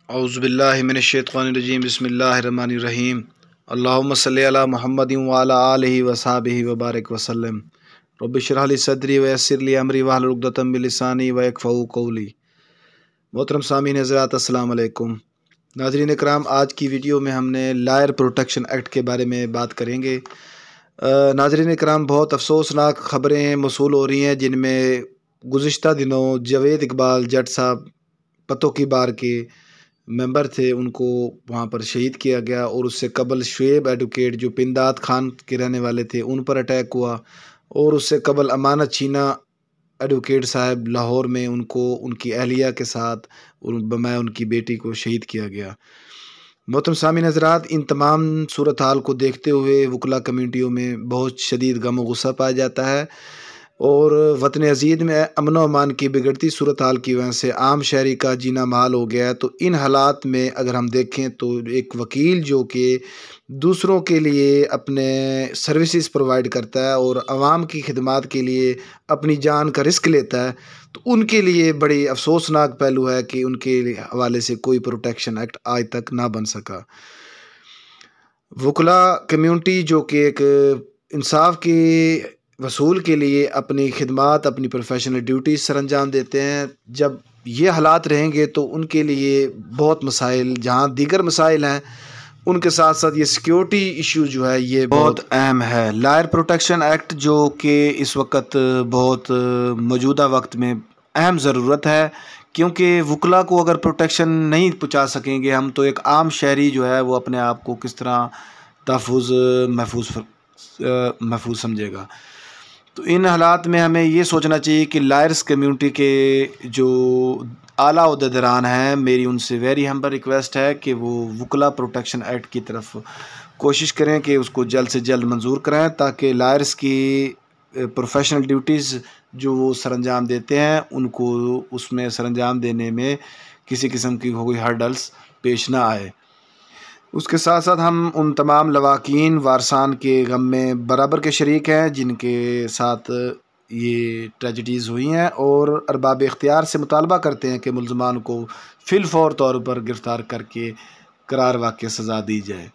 اعوذ باللہ من الشیطان الرجیم بسم اللہ الرحمن الرحیم اللہم صلی علی محمد وعلی آلہ وصحبہ وبارک وسلم رب اشرح لی صدری ویسر لی امری واحلل عقدۃ من لسانی یفقہوا قولی۔ محترم سامعین حضرات، السلام علیکم۔ ناظرین اکرام، آج کی ویڈیو میں ہم نے لائر پروٹیکشن ایکٹ کے بارے میں بات کریں گے۔ ناظرین اکرام، بہت افسوسناک خبریں موصول ہو رہی ہیں جن میں گزشتہ دنوں جاوید اقبال جٹ صاحب پتوں کی بار کے ممبر تھے، ان کو وہاں پر شہید کیا گیا، اور اس سے قبل شعیب ایڈوکیٹ جو پنداد خان کے رہنے والے تھے ان پر اٹیک ہوا، اور اس سے قبل امانت چھینا ایڈوکیٹ صاحب لاہور میں ان کو ان کی اہلیہ کے ساتھ بمائے ان کی بیٹی کو شہید کیا گیا۔ محترم سامعین حضرات، ان تمام صورتحال کو دیکھتے ہوئے وکلاء کمیونٹیوں میں بہت شدید غم و غصہ پایا جاتا ہے، اور وطن عزیز میں امن و امان کی بگڑتی صورتحال کی وجہ سے عام شہری کا جینا محال ہو گیا ہے۔ تو ان حالات میں اگر ہم دیکھیں تو ایک وکیل جو کہ دوسروں کے لیے اپنے سروسز پرووائڈ کرتا ہے اور عوام کی خدمات کے لیے اپنی جان کا رسک لیتا ہے، تو ان کے لیے بڑی افسوسناک پہلو ہے کہ ان کے حوالے سے کوئی پروٹیکشن ایکٹ آج تک نہ بن سکا۔ وکلاء کمیونٹی جو کہ ایک انصاف کے وصول کے لیے اپنی خدمات، اپنی پروفیشنل ڈیوٹیز سر انجام دیتے ہیں، جب یہ حالات رہیں گے تو ان کے لیے بہت مسائل، جہاں دیگر مسائل ہیں ان کے ساتھ ساتھ یہ سیکیورٹی ایشو جو ہے یہ بہت اہم ہے۔ لائر پروٹیکشن ایکٹ جو کہ اس وقت بہت موجودہ وقت میں اہم ضرورت ہے، کیونکہ وکلاء کو اگر پروٹیکشن نہیں پہنچا سکیں گے ہم تو ایک عام شہری جو ہے وہ اپنے آپ کو کس طرح محفوظ سمجھے گا۔ تو ان حالات میں ہمیں یہ سوچنا چاہیے کہ لائرس کمیونٹی کے جو اعلیٰ عہدیداران ہیں، میری ان سے ویری ہمبل ریکویسٹ ہے کہ وہ وکلاء پروٹیکشن ایکٹ کی طرف کوشش کریں کہ اس کو جلد سے جلد منظور کریں، تاکہ لائرس کی پروفیشنل ڈیوٹیز جو وہ سر انجام دیتے ہیں ان کو اس میں سر انجام دینے میں کسی قسم کی کوئی ہرڈلس پیش نہ آئے۔ اس کے ساتھ ساتھ ہم ان تمام لواحقین وارثان کے غم میں برابر کے شریک ہیں جن کے ساتھ یہ ٹریجڈیز ہوئی ہیں، اور ارباب اختیار سے مطالبہ کرتے ہیں کہ ملزمان کو فی الفور طور پر گرفتار کر کے قرار واقع سزا دی جائے۔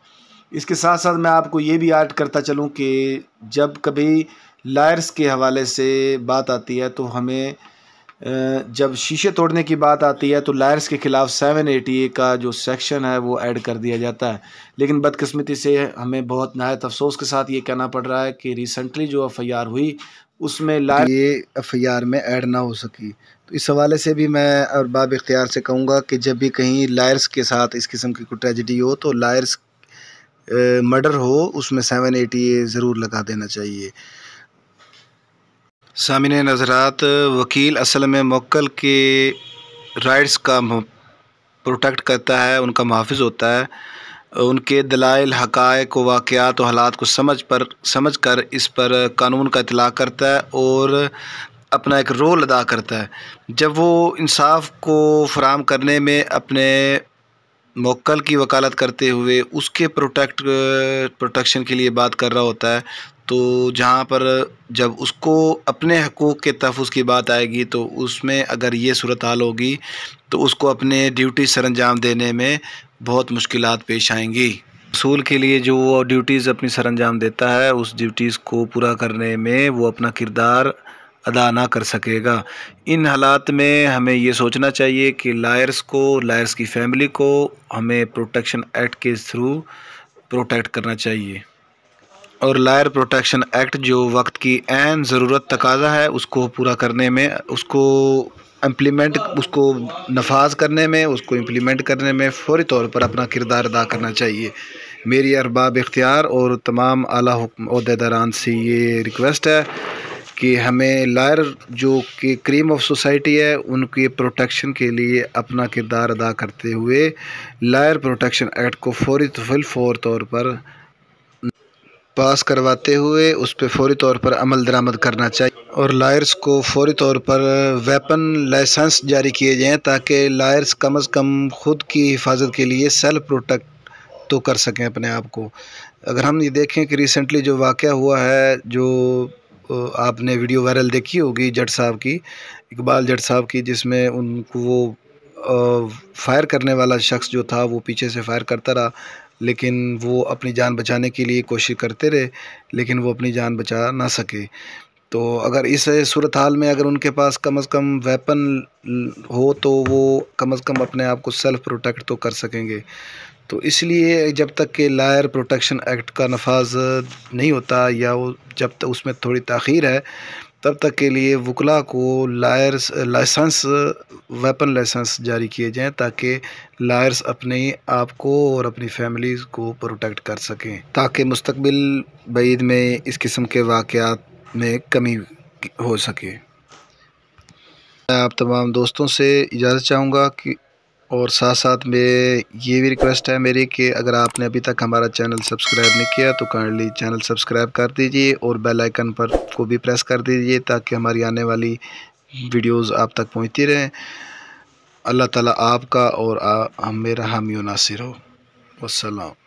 اس کے ساتھ ساتھ میں آپ کو یہ بھی ایڈ کرتا چلوں کہ جب کبھی لائرس کے حوالے سے بات آتی ہے تو ہمیں جب شیشے توڑنے کی بات آتی ہے تو لائرس کے خلاف 780 کا جو سیکشن ہے وہ ایڈ کر دیا جاتا ہے، لیکن بدقسمتی سے ہمیں بہت نہایت افسوس کے ساتھ یہ کہنا پڑ رہا ہے کہ ریسنٹلی جو ایف آئی آر ہوئی اس میں یہ ایف آئی آر میں ایڈ نہ ہو سکی۔ تو اس حوالے سے بھی میں ارباب اختیار سے کہوں گا کہ جب بھی کہیں لائرس کے ساتھ اس قسم کی کوئی ٹریجڈی ہو تو لائرس مرڈر ہو اس میں 780 ضرور لگا دینا چاہیے۔ سامعین حضرات، وکیل اصل میں موکل کے رائٹس کا پروٹیکٹ کرتا ہے، ان کا محافظ ہوتا ہے، ان کے دلائل، حقائق و واقعات و حالات کو سمجھ کر اس پر قانون کا اطلاق کرتا ہے اور اپنا ایک رول ادا کرتا ہے۔ جب وہ انصاف کو فراہم کرنے میں اپنے موکل کی وکالت کرتے ہوئے اس کے پروٹیکشن کے لیے بات کر رہا ہوتا ہے، تو جہاں پر جب اس کو اپنے حقوق کے تحفظ کی بات آئے گی تو اس میں اگر یہ صورتحال ہوگی تو اس کو اپنے ڈیوٹی سر انجام دینے میں بہت مشکلات پیش آئیں گی۔ اصول کے لیے جو وہ ڈیوٹیز اپنی سر انجام دیتا ہے اس ڈیوٹیز کو پورا کرنے میں وہ اپنا کردار ادا نہ کر سکے گا۔ ان حالات میں ہمیں یہ سوچنا چاہیے کہ لائرس کی فیملی کو ہمیں پروٹیکشن ایکٹ کے تھرو پروٹیکٹ کرنا چاہیے، اور لائر پروٹیکشن ایکٹ جو وقت کی عین ضرورت تقاضا ہے اس کو پورا کرنے میں، اس کو نفاذ کرنے میں، اس کو امپلیمنٹ کرنے میں فوری طور پر اپنا کردار ادا کرنا چاہیے۔ میری ارباب اختیار اور تمام اعلیٰ عہدیداران سے یہ ریکویسٹ ہے کہ ہمیں لائر جو کہ کریم آف سوسائٹی ہے ان کے پروٹیکشن کے لیے اپنا کردار ادا کرتے ہوئے لائر پروٹیکشن ایکٹ کو فور طور پر پاس کرواتے ہوئے اس پہ فوری طور پر عمل درآمد کرنا چاہیے، اور لائرس کو فوری طور پر ویپن لائسنس جاری کیے جائیں تاکہ لائرس کم از کم خود کی حفاظت کے لیے سیلف پروٹیکٹ تو کر سکیں اپنے آپ کو۔ اگر ہم یہ دیکھیں کہ ریسنٹلی جو واقعہ ہوا ہے، جو آپ نے ویڈیو وائرل دیکھی ہوگی جٹ صاحب کی، اقبال جٹ صاحب کی، جس میں ان کو وہ فائر کرنے والا شخص جو تھا وہ پیچھے سے فائر کرتا رہا، لیکن وہ اپنی جان بچانے کے لیے کوشش کرتے رہے، لیکن وہ اپنی جان بچا نہ سکے۔ تو اگر اس صورتحال میں اگر ان کے پاس کم از کم ویپن ہو تو وہ کم از کم اپنے آپ کو سیلف پروٹیکٹ تو کر سکیں گے۔ تو اس لیے جب تک کہ لائر پروٹیکشن ایکٹ کا نفاذ نہیں ہوتا یا وہ جب تک اس میں تھوڑی تاخیر ہے، تب تک کے لیے وکلاء کو لائسنس ویپن لائسنس جاری کیے جائیں تاکہ لائرز اپنے آپ کو اور اپنی فیملیز کو پروٹیکٹ کر سکیں، تاکہ مستقبل بعید میں اس قسم کے واقعات میں کمی ہو سکے۔ میں آپ تمام دوستوں سے اجازت چاہوں گا کہ اور ساتھ ساتھ میں یہ بھی ریکویسٹ ہے میری کہ اگر آپ نے ابھی تک ہمارا چینل سبسکرائب نہیں کیا تو کائنڈلی چینل سبسکرائب کر دیجئے اور بیل آئیکن پر کو بھی پریس کر دیجئے تاکہ ہماری آنے والی ویڈیوز آپ تک پہنچتی رہیں۔ اللہ تعالیٰ آپ کا اور میرا حامی و ناصر ہو۔ والسلام۔